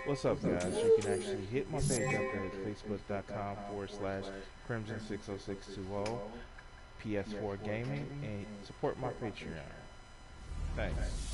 What's up, guys? You can actually hit my page up at facebook.com/ Crimson60620 PS4 Gaming and support my Patreon. Thanks.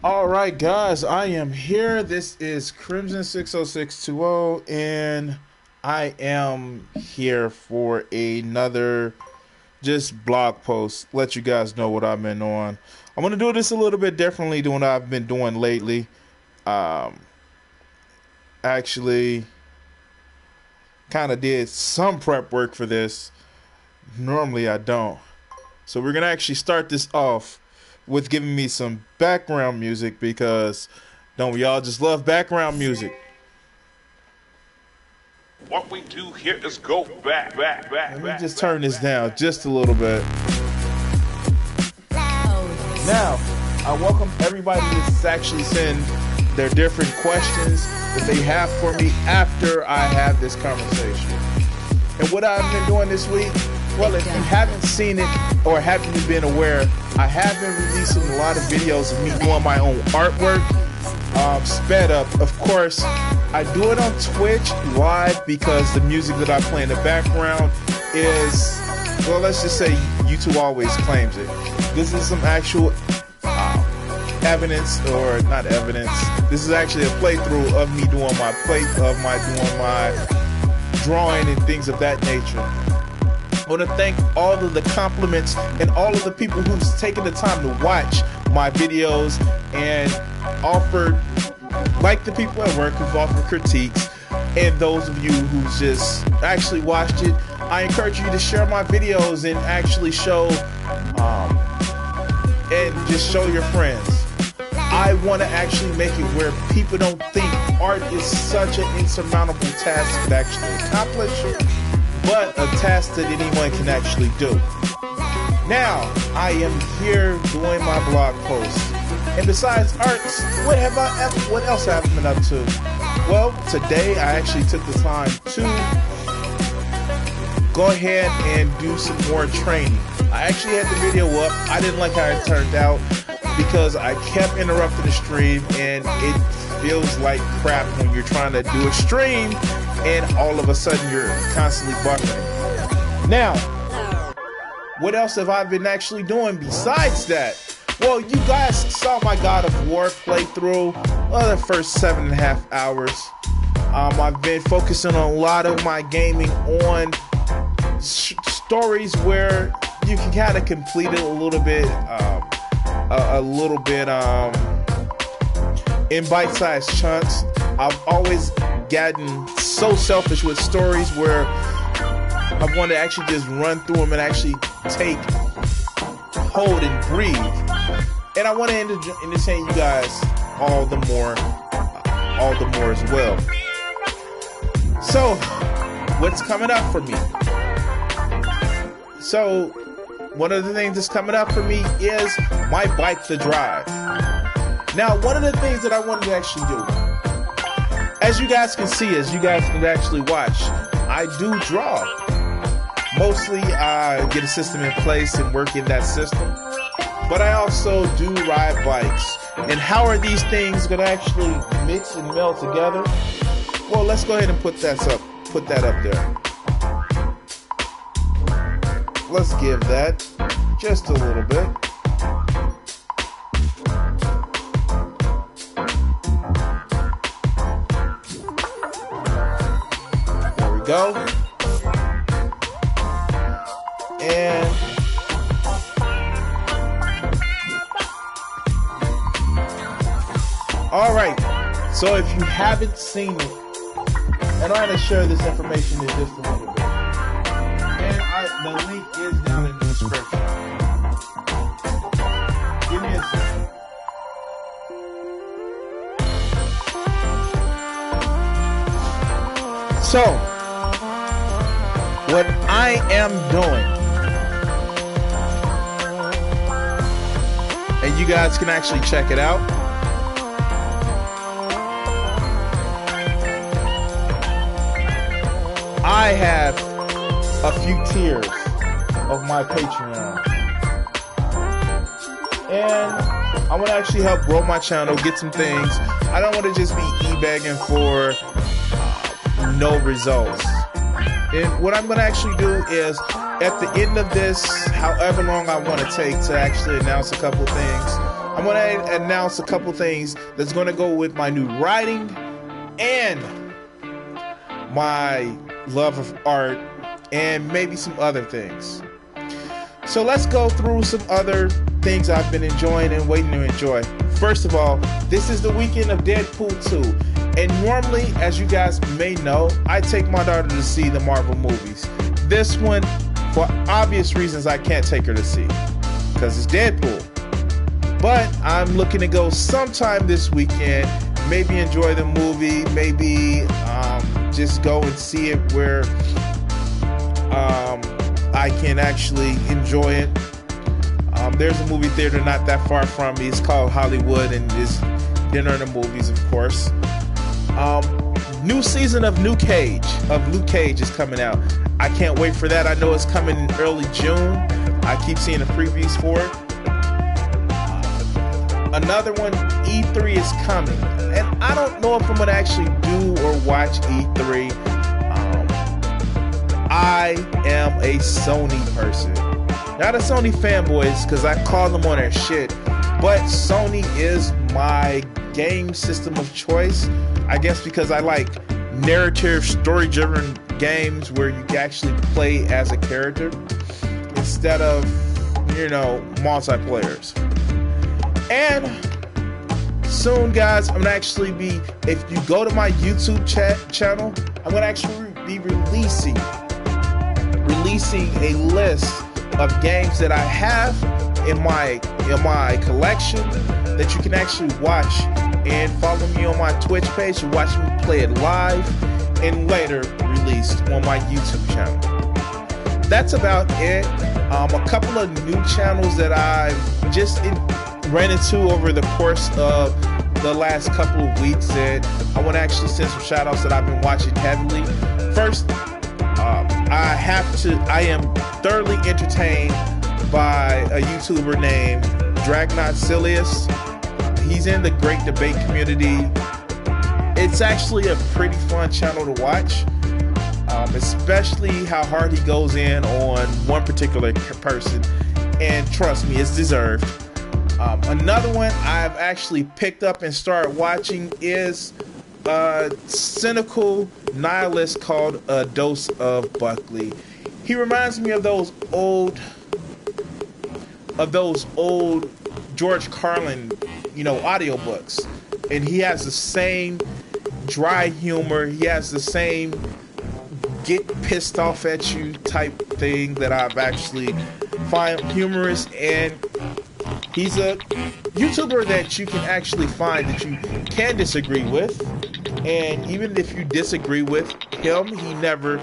All right, guys, I am here. This is Crimson60620, and I am here for another just blog post. Let you guys know what I've been on. I'm gonna do this a little bit differently than what I've been doing lately. Um, actually, kind of did some prep work for this. Normally, I don't. So we're gonna actually start this off with giving me some background music because Don't we all just love background music? What we do here is go back. Let me just turn this down just a little bit. Now, I welcome everybody to actually send their different questions that they have for me after I have this conversation. And what I've been doing this week, well, if you haven't seen it or haven't been aware, I have been releasing a lot of videos of me doing my own artwork, sped up. Of course, I do it on Twitch live because the music that I play in the background is, well, let's just say YouTube always claims it. This is some actual evidence, or not evidence. This is actually a playthrough of me doing my drawing and things of that nature. I want to thank all of the compliments and all of the people who's taken the time to watch my videos and offered, like the people at work who've offered critiques, and those of you who's just actually watched it. I encourage you to share my videos and actually show and just show your friends. I want to actually make it where people don't think art is such an insurmountable task to actually accomplish, but a task that anyone can actually do. Now, I am here doing my blog posts. And besides arts, what else have I been up to? Well, today I actually took the time to go ahead and do some more training. I actually had the video up. I didn't like how it turned out because I kept interrupting the stream, and it feels like crap when you're trying to do a stream and all of a sudden you're constantly buffering. Now, what else have I been actually doing besides that? Well, you guys saw my God of War playthrough, the first 7.5 hours. I've been focusing on a lot of my gaming on stories where you can kind of complete it a little bit in bite-sized chunks. I've always gotten so selfish with stories where I want to actually just run through them and actually take hold and breathe. And I want to entertain you guys all the more as well. So, what's coming up for me? So, one of the things that's coming up for me is my bike to drive. Now, one of the things that I wanted to actually do, as you guys can see, as you guys can actually watch, I do draw. Mostly, I get a system in place and work in that system. But I also do ride bikes. And how are these things going to actually mix and meld together? Well, let's go ahead and put that up there. Let's give that just a little bit. There we go. And all right. So if you haven't seen it, and I'm going to share this information in just a little bit. And the link is down in the description. Give me a second. So, what I am doing, and you guys can actually check it out. I have a few tiers of my Patreon, and I want to actually help grow my channel, get some things. I don't want to just be e-begging for no results. And what I'm going to actually do is, at the end of this, however long I want to take to actually announce a couple things, I'm going to announce a couple things that's going to go with my new writing and my love of art and maybe some other things. So let's go through some other things I've been enjoying and waiting to enjoy. First of all, this is the weekend of Deadpool 2. And normally, as you guys may know, I take my daughter to see the Marvel movies. This one, for obvious reasons, I can't take her to see, because it's Deadpool. But I'm looking to go sometime this weekend maybe enjoy the movie, maybe just go and see it where I can actually enjoy it. There's a movie theater not that far from me. It's called Hollywood, and it's dinner and the movies, of course. New season of Luke Cage is coming out. I can't wait for that. I know it's coming in early June. I keep seeing the previews for it. Another one, E3 is coming, and I don't know if I'm gonna actually do or watch E3. I am a Sony person, not a Sony fanboy, because I call them on their shit, but Sony is my game system of choice. I guess because I like narrative, story-driven games where you can actually play as a character instead of, multiplayers. And soon, guys, I'm gonna actually be, if you go to my YouTube channel, I'm gonna actually be releasing a list of games that I have in my collection that you can actually watch, and follow me on my Twitch page to watch me play it live and later released on my YouTube channel. That's about it. A couple of new channels that I've just ran into over the course of the last couple of weeks that I want to actually send some shout outs that I've been watching heavily. First, I am thoroughly entertained by a YouTuber named Dragnot Silius. He's in the Great Debate community. It's actually a pretty fun channel to watch, especially how hard he goes in on one particular person, and trust me, it's deserved. Another one I've actually picked up and started watching is a cynical nihilist called A Dose of Buckley. He reminds me of those old George Carlin, audiobooks. And he has the same dry humor. He has the same get pissed off at you type thing that I've actually find humorous. And he's a YouTuber that you can actually find that you can disagree with. And even if you disagree with him, he never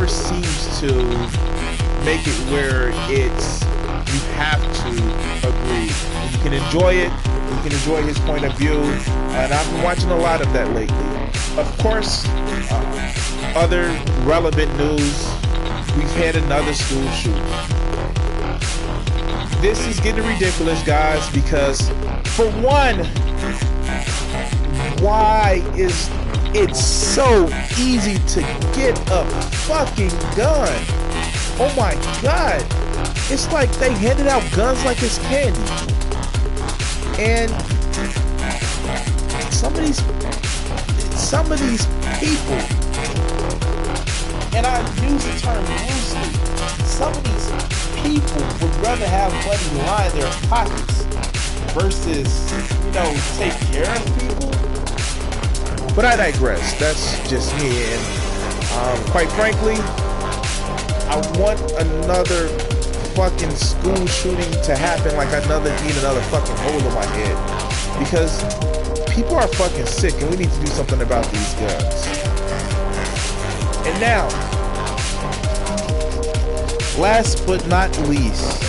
seems to make it where you have to agree. You can enjoy it. You can enjoy his point of view. And I've been watching a lot of that lately. Of course, other relevant news. We've had another school shooting. This is getting ridiculous, guys, because for one, why is it so easy to get a fucking gun? Oh my god. It's like they handed out guns like it's candy. And some of these people, and I use the term loosely, some of these people would rather have money lie in their pockets versus, take care of people. But I digress. That's just me. And quite frankly, I want another fucking school shooting to happen, like need another fucking hole in my head, because people are fucking sick and we need to do something about these guns. And now, last but not least,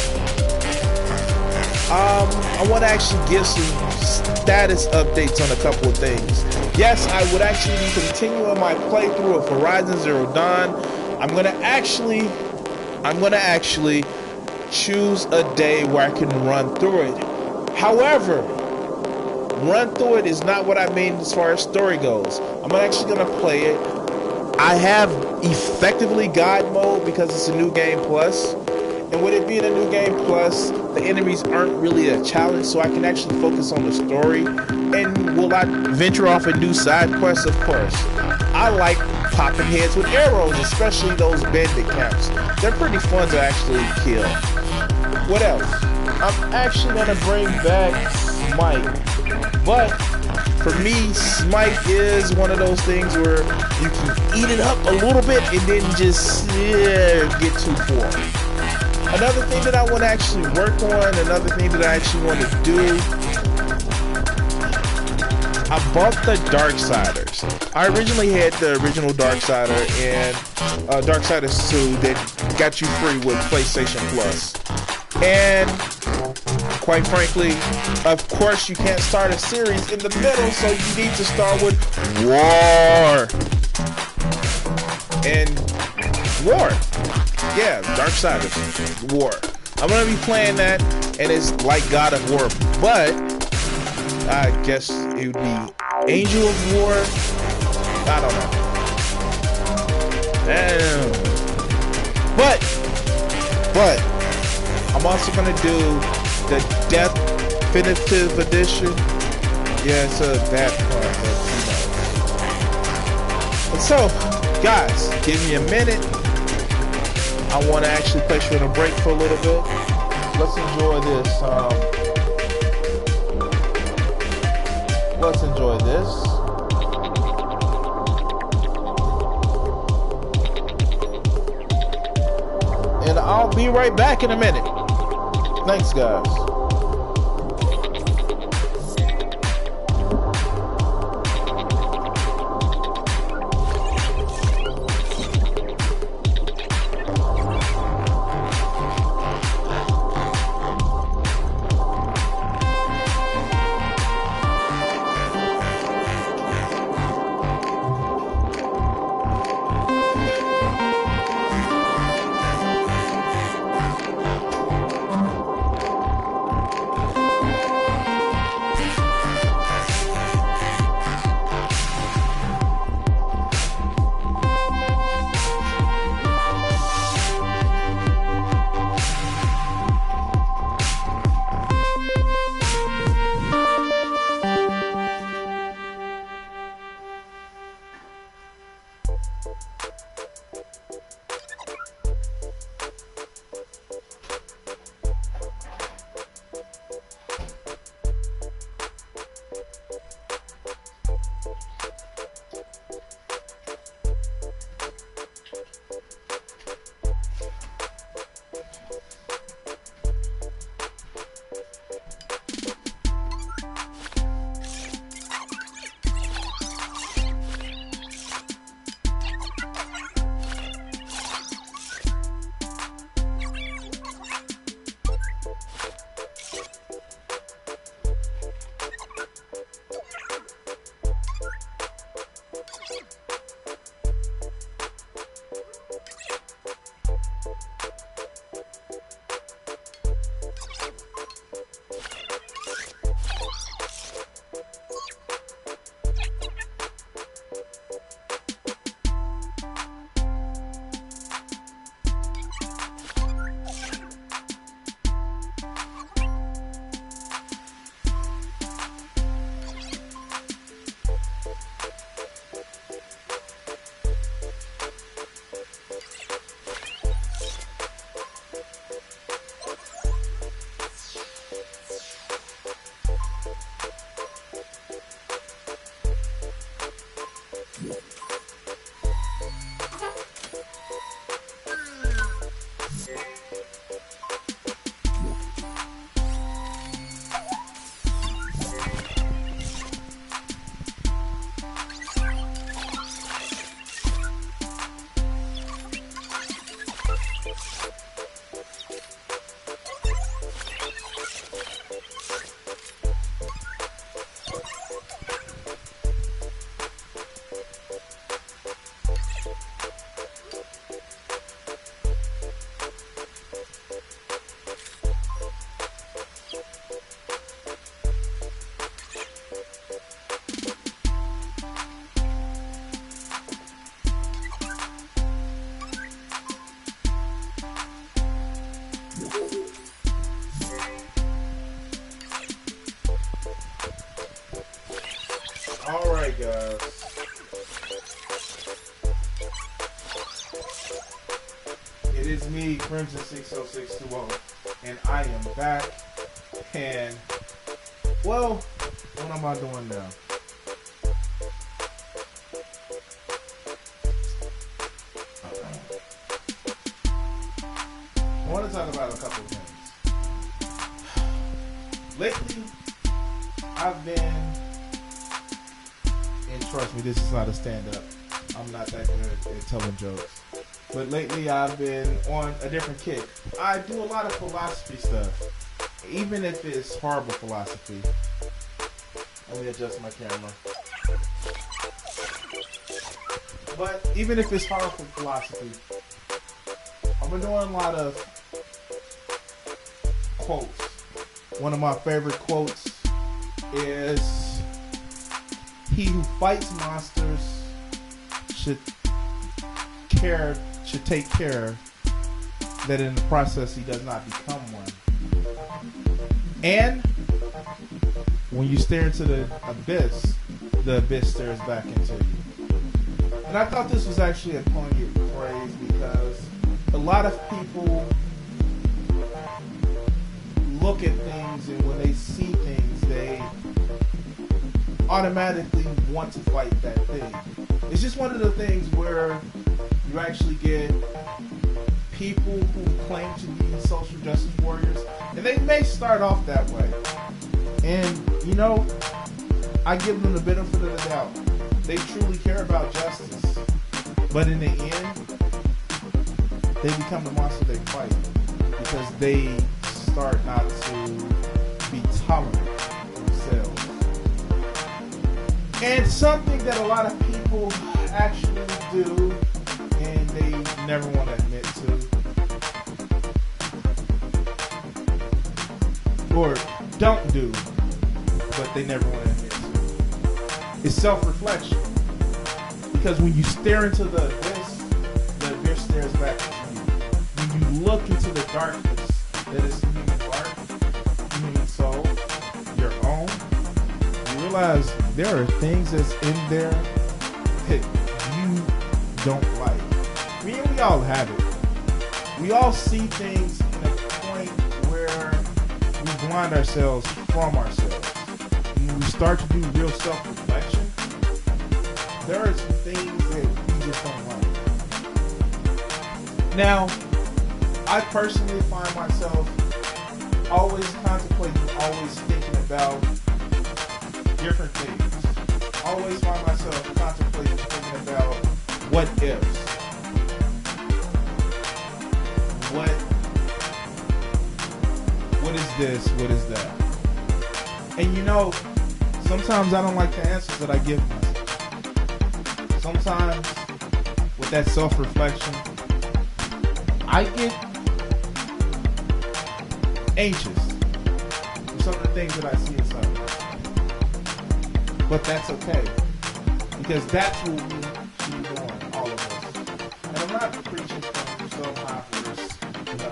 I want to actually give some status updates on a couple of things. Yes, I would actually be continuing my playthrough of Horizon Zero Dawn. I'm gonna actually choose a day where I can run through it. However, run through it is not what I mean as far as story goes. I'm actually gonna play it. I have effectively God mode because it's a new game plus. And with it being a new game plus, the enemies aren't really a challenge, so I can actually focus on the story. And will I venture off a new side quest? Of course. I like popping heads with arrows, especially those bandit camps. They're pretty fun to actually kill. What else? I'm actually going to bring back Smite. But for me, Smite is one of those things where you can eat it up a little bit and then just get too full. Another thing that I want to actually work on, another thing that I actually want to do I bought the Darksiders. I originally had the original Darksider and Darksiders 2 that got you free with PlayStation Plus. And quite frankly, of course, you can't start a series in the middle, so you need to start with War. And War. Yeah, Darksiders. War. I'm going to be playing that, and it's like God of War, but I guess it would be Angel of War. I don't know. But I'm also gonna do the Definitive Edition. Yeah, it's a bad part, but you know. And so, guys, give me a minute. I want to actually place you on a break for a little bit. Let's enjoy this. Let's enjoy this. And I'll be right back in a minute. Thanks, guys. Alright, guys. It is me, Crimson 60620, and I am back. And, well, what am I doing now? I want to talk about a couple of things. Lately, I've been trust me, this is not a stand-up. I'm not that good at telling jokes. But lately I've been on a different kick. I do a lot of philosophy stuff, even if it's horrible philosophy. Let me adjust my camera. But even if it's horrible philosophy, I've been doing a lot of quotes. One of my favorite quotes is, "He who fights monsters should take care that in the process he does not become one. And when you stare into the abyss stares back into you." And I thought this was actually a poignant phrase because a lot of people look at things, and when they see things, they automatically want to fight that thing. It's just one of the things where you actually get people who claim to be social justice warriors, and they may start off that way. And, you know, I give them the benefit of the doubt. They truly care about justice. But in the end, they become the monster they fight because they start not to be tolerant themselves. And something that a lot of people actually do and they never want to admit to, or don't do, but they never want to admit to, is self-reflection. Because when you stare into the abyss stares back at you. When you look into the darkness that is the human heart, human soul, your own, you realize there are things that's in there that you don't like. I mean, we all have it. We all see things in a point where we blind ourselves from ourselves. And when we start to do real self-reflection, there are some things that we just don't like. Now, I personally find myself always contemplating, always thinking about different things. Always find myself contemplating, thinking about what ifs. What is this? What is that? And you know, sometimes I don't like the answers that I give myself. Sometimes, with that self-reflection, I get anxious for some of the things that I see inside myself. But that's okay, because that's what we should be doing, all of us. And I'm not preaching from some high verse, you know.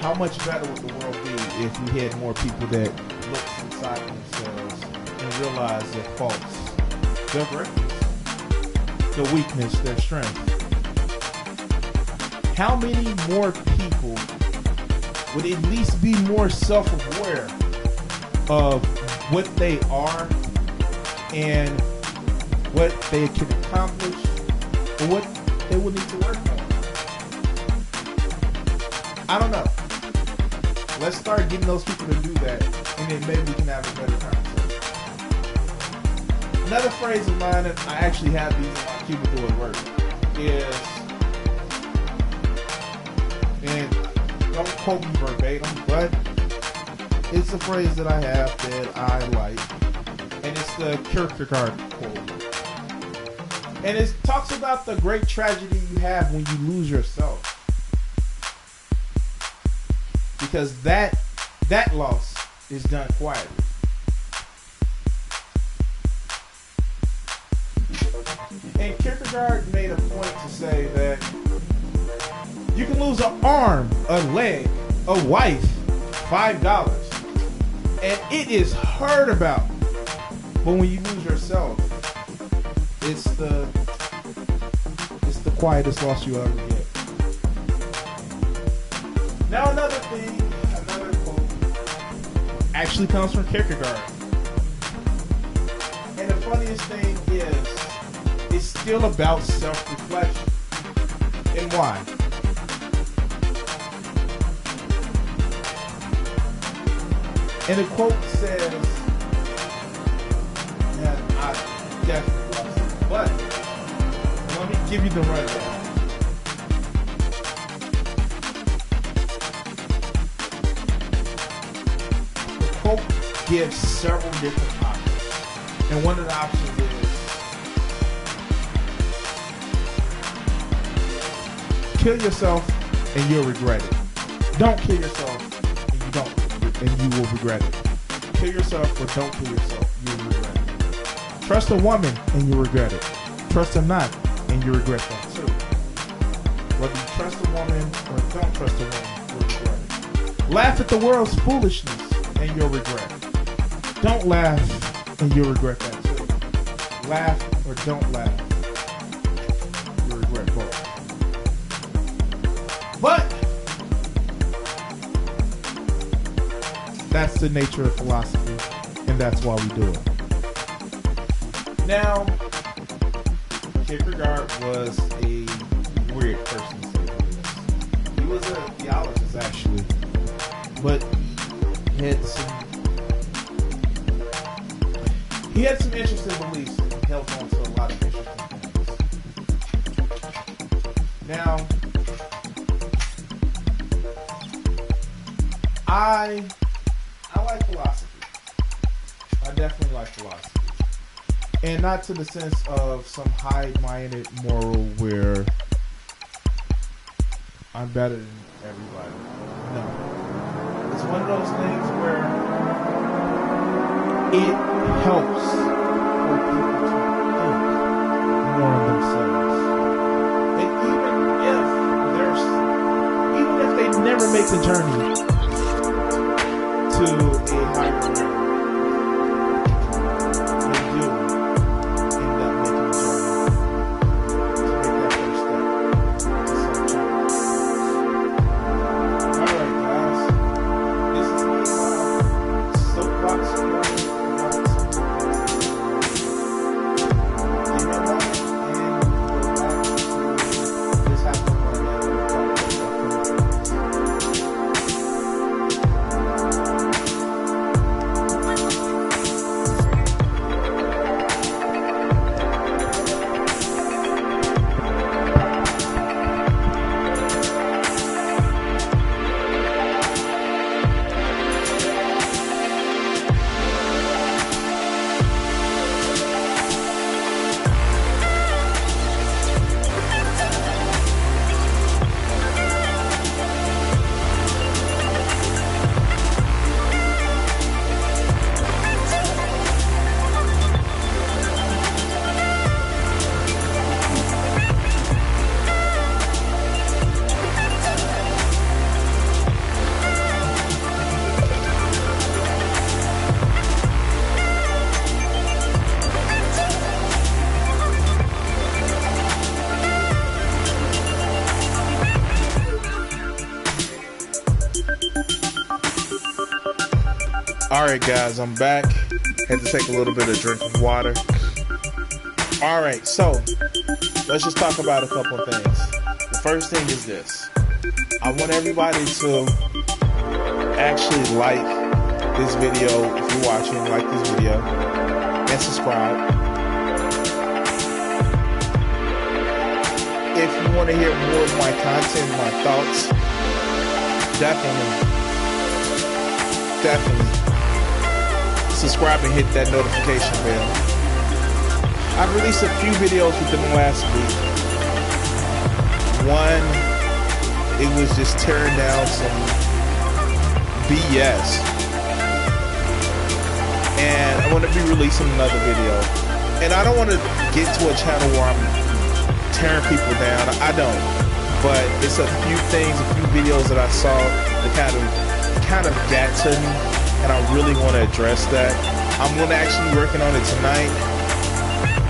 How much better would the world be if we had more people that looked inside themselves and realized their faults, their greatness, their weakness, their strength? How many more people would at least be more self-aware of what they are and what they can accomplish or what they will need to work on? I don't know. Let's start getting those people to do that, and then maybe we can have a better conversation. Another phrase of mine, and I actually have these in my cubicle at work, is, and don't quote me verbatim, but it's a phrase that I have that I like, and it's the Kierkegaard quote. And it talks about the great tragedy you have when you lose yourself. Because that loss is done quietly. And Kierkegaard made a point to say that you can lose an arm, a leg, a wife, $5, and it is heard about. But when you lose yourself, it's the quietest loss you ever get. Now another quote, actually comes from Kierkegaard. And the funniest thing is, it's still about self-reflection. And why? And the quote says, give you the rundown. The quote gives several different options. And one of the options is kill yourself and you'll regret it. Don't kill yourself and you will regret it. Kill yourself or don't kill yourself, you will regret it. Trust a woman and you regret it. Trust her not and you regret that too. Whether you trust a woman or don't trust a woman, you'll regret it. Laugh at the world's foolishness and you'll regret it. Don't laugh and you'll regret that too. Laugh or don't laugh, you'll regret both. But that's the nature of philosophy, and that's why we do it. Now, Kierkegaard was a weird person to say the least. He was a theologist, actually, but he had some interesting beliefs and held on to a lot of interesting things. Now, I like philosophy. I definitely like philosophy. And not to the sense of some high-minded moral where I'm better than everybody. No. It's one of those things where it helps for people to think more of themselves. And even if they never make the journey to a higher level, they do end up making a journey to make that first step to self-change. Alright guys, this is me, Soapbox Give me a moment and we'll go back to this happening right now. Alright guys, I'm back. Had to take a little bit of drink of water. Alright, so let's just talk about a couple of things. The first thing is this. I want everybody to actually like this video. If you're watching, like this video and subscribe. If you want to hear more of my content, my thoughts, definitely subscribe and hit that notification bell. I've released a few videos within the last week. One, it was just tearing down some BS. And I want to be releasing another video. And I don't want to get to a channel where I'm tearing people down. I don't. But it's a few things, a few videos that I saw that kind of got to me. And I really want to address that. I'm going to actually be working on it tonight.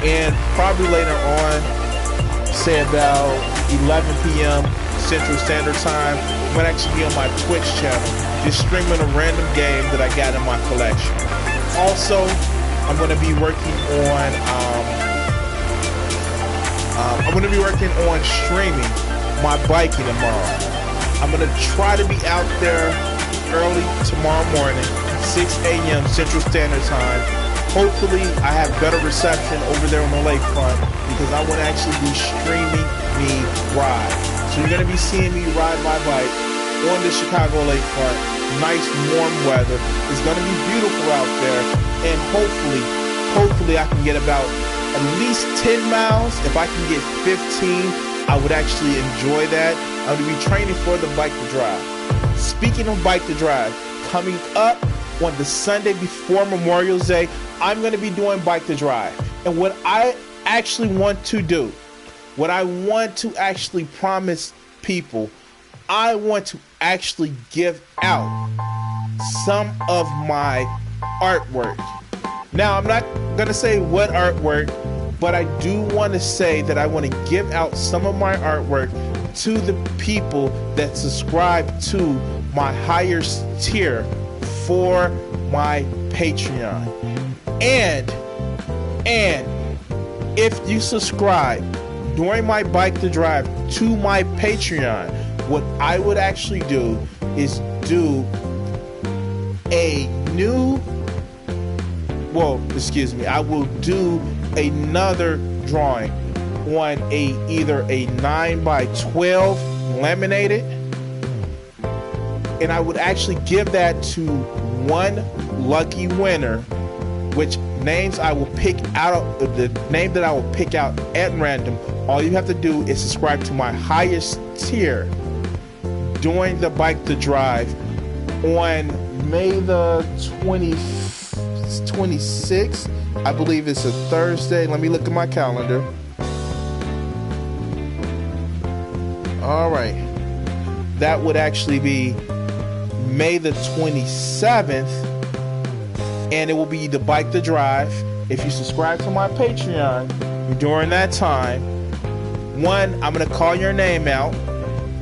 And probably later on, say about 11 p.m. Central Standard Time, I'm going to actually be on my Twitch channel, just streaming a random game that I got in my collection. Also, I'm going to be working on streaming my biking tomorrow. I'm going to try to be out there early tomorrow morning, 6 a.m. Central Standard Time, Hopefully, I have better reception over there on the lakefront because I want to actually be streaming me ride. So you're going to be seeing me ride my bike on the Chicago lakefront. Nice warm weather. It's going to be beautiful out there, and hopefully I can get about at least 10 miles. If I can get 15, I would actually enjoy that. I'm going to be training for the bike to drive. Speaking of bike to drive, coming up on the Sunday before Memorial Day, I'm going to be doing bike to drive. And what I actually want to do, what I want to actually promise people, I want to actually give out some of my artwork. Now, I'm not going to say what artwork, but I do want to say that I want to give out some of my artwork to the people that subscribe to my higher tier for my Patreon. And if you subscribe during my bike to drive to my Patreon, what I would actually do is do a new, I will do another drawing on either a 9x12 laminated, and I would actually give that to one lucky winner, which names I will pick out, the name that I will pick out at random. All you have to do is subscribe to my highest tier during the bike to drive on May the 26th. I believe it's a Thursday. Let me look at my calendar. All right. That would actually be May the 27th, and it will be the bike to drive. If you subscribe to my Patreon during that time, one, I'm going to call your name out.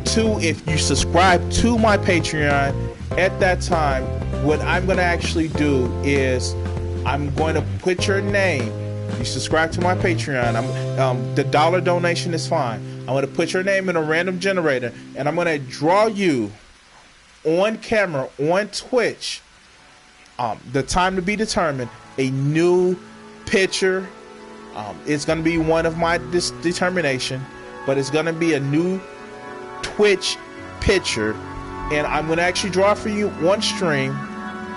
Two, if you subscribe to my Patreon at that time, what I'm going to actually do is I'm going to put your name. You subscribe to my Patreon. The dollar donation is fine. I'm going to put your name in a random generator, and I'm going to draw you on camera on Twitch. The time to be determined. A new picture. It's going to be one of my determination, but it's going to be a new Twitch picture, and I'm going to actually draw for you on stream.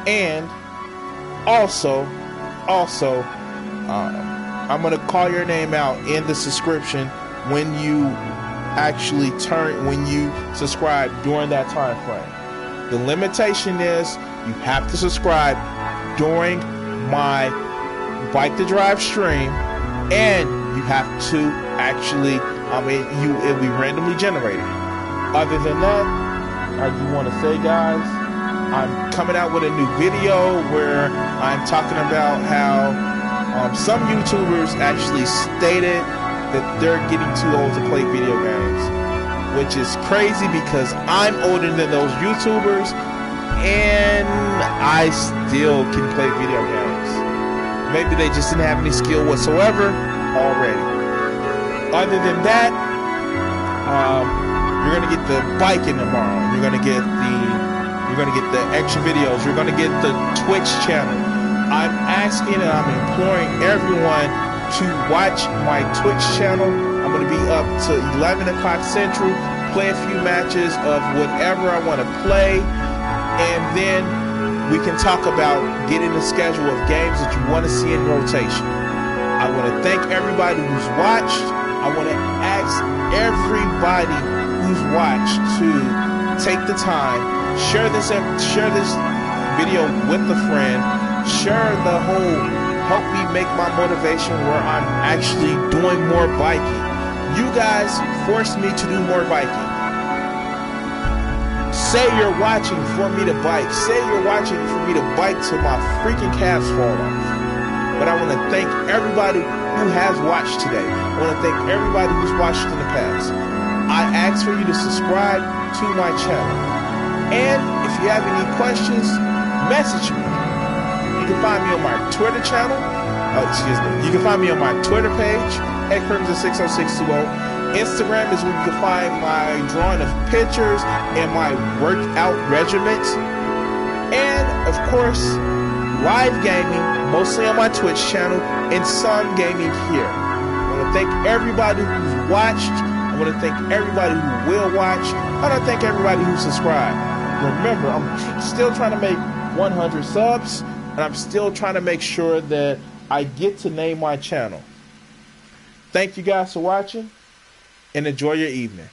And also, I'm going to call your name out in the subscription when you subscribe during that time frame. The limitation is you have to subscribe during my bike to drive stream, and you have to actually, it'll be randomly generated. Other than that, I do want to say, guys, I'm coming out with a new video where I'm talking about how some YouTubers actually stated that they're getting too old to play video games, which is crazy because I'm older than those YouTubers and I still can play video games. Maybe they just didn't have any skill whatsoever already. Other than that, you're gonna get the biking tomorrow. You're gonna get the extra videos. You're gonna get the Twitch channel. I'm asking and I'm imploring everyone to watch my Twitch channel. I'm going to be up to 11 o'clock Central, play a few matches of whatever I want to play, and then we can talk about getting a schedule of games that you want to see in rotation. I want to thank everybody who's watched. I want to ask everybody who's watched to take the time, share this video with a friend, share the whole, help me make my motivation where I'm actually doing more biking. You guys forced me to do more biking. Say you're watching for me to bike. Say you're watching for me to bike till my freaking calves fall off. But I want to thank everybody who has watched today. I want to thank everybody who's watched in the past. I ask for you to subscribe to my channel. And if you have any questions, message me. You can find me on my Twitter channel. You can find me on my Twitter page at Crimson60620. Instagram is where you can find my drawing of pictures and my workout regimens. And of course, live gaming, mostly on my Twitch channel, and some gaming here. I want to thank everybody who's watched. I want to thank everybody who will watch. I want to thank everybody who subscribed. Remember, I'm still trying to make 100 subs, and I'm still trying to make sure that I get to name my channel. Thank you guys for watching, and enjoy your evening.